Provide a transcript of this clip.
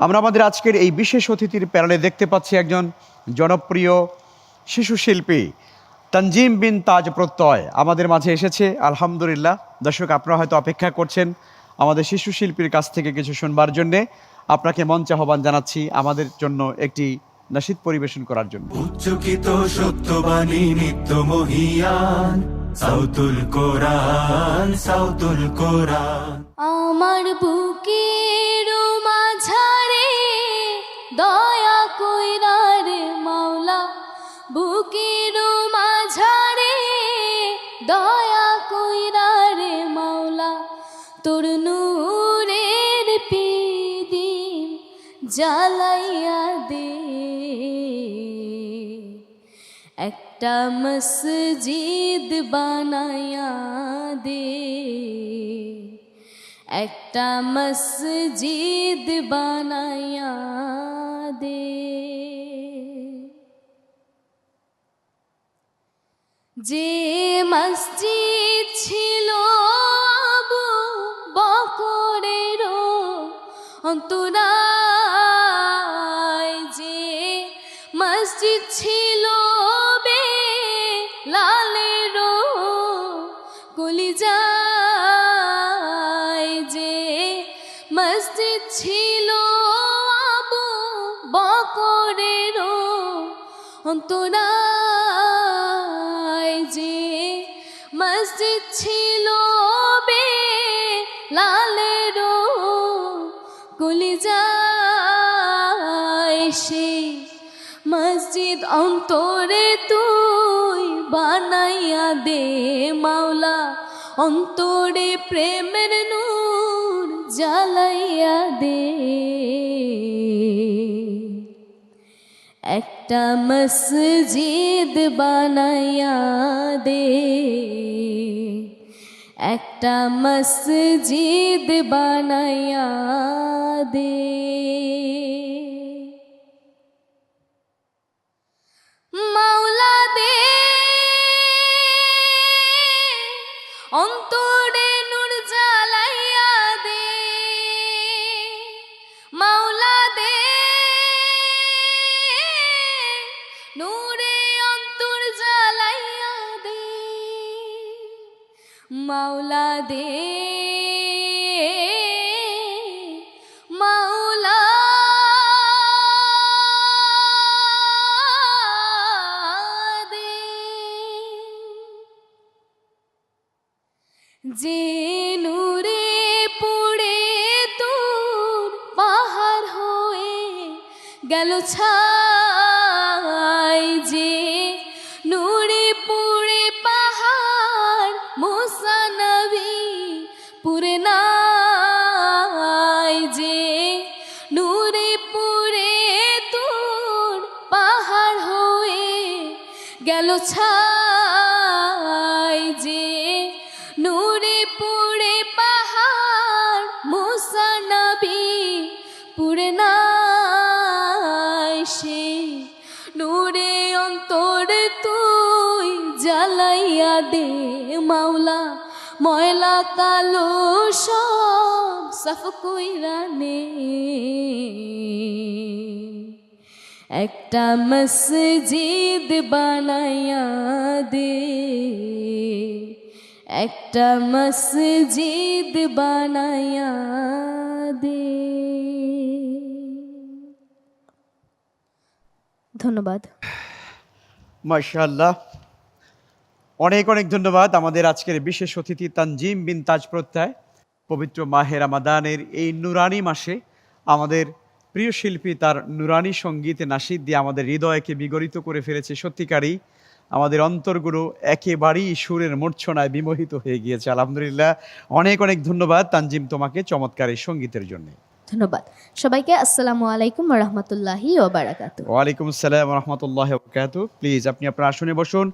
আমরা আমাদের আজকের এই বিশেষ অতিথির প্যানেলে দেখতে পাচ্ছি একজন জনপ্রিয় শিশু শিল্পী তানজিম বিন তাজ প্রত্যয় আমাদের মাঝে এসেছে। আলহামদুলিল্লাহ। দর্শক, আপনারা হয়তো অপেক্ষা করছেন আমাদের শিশু শিল্পীর কাছ থেকে কিছু শুনবার জন্যে। আপনাকে মঞ্চে আহ্বান জানাচ্ছি আমাদের জন্য একটি নাশিদ পরিবেশন করার জন্য। উচ্চকিত সত্যবাণী নিত্য মহিয়ান, সাউতুল কোরআন, সাউতুল কোরআন। আমার বুকের মাঝারে দয়া কইরা রে মাওলা, বুকের মাঝারে দয়া কইরা রে মাওলা, তোর নূরের পিদিম জ্বালাইয়া দে, একটা মসজিদ বানায়া দে, একটা মসজিদ বানায়া দে। যে মসজিদ ছিল আবু বকরের অন্তরায়, যে মসজিদ ছিল বেলালের কলিজায়, যে মসজিদ ছিল আবু বকরের অন্তরায়, যে মসজিদ ছিল বেলালের কলিজায়, সেই মসজিদ অন্তরে তুই বানাইয়া দে মাওলা, অন্তরে প্রেমের নূর জ্বালাইয়া দে, একটা মসজিদ বানাইয়া দে, একটা মসজিদ বানাইয়া দে। মাওলা দে অন্তরে নূর জ্বালাইয়া দে, মাওলা দে নূরে অন্তর জ্বালাইয়া দে, মাওলা দে, মাওলা দে, যে নূরে পুড়ে তোর পাহাড় হয়ে গেল ছাই, যে নূরে পুড়ে পাহাড় মুসা নবী পুরে নাই, যে নূরে পুড়ে তোর পাহাড় হয়ে গেল ছাই, যে নূরে পুড়ে পাহাড় মুসা নবী পুরে নাই, সে নূরে অন্তর তুই জ্বালাইয়া দে মাওলা, ময়লা কালো সব সাফ কইরা নে, একটা মসজিদ বানাইয়া দে, একটা মসজিদ বানাইয়া দে। ধন্যবাদ। মাশাআল্লাহ, অনেক অনেক ধন্যবাদ আমাদের আজকের বিশেষ অতিথি তানজিম বিন তাজ প্রত্যয়। পবিত্র মাহে রমাদানের এই নুরানি মাসে আমাদের প্রিয় শিল্পী তার নুরানি সঙ্গীতে নাশিদ দিয়ে আমাদের হৃদয়কে বিগলিত করে ফেলেছে। সত্যিকারই আমাদের অন্তরগুলো একেবারেই সুরের মূর্ছনায় বিমোহিত হয়ে গিয়েছে। আলহামদুলিল্লাহ, অনেক অনেক ধন্যবাদ তানজিম তোমাকে চমৎকার এই সঙ্গীতের জন্য। ধন্যবাদ সবাইকে। আসসালামু আলাইকুম ওয়া রাহমাতুল্লাহি ওয়া বারাকাতুহু। ওয়ালাইকুম আসসালাম ওয়া রাহমাতুল্লাহি ওয়া বারাকাতুহু। প্লিজ আপনি আপনার আসনে বসুন।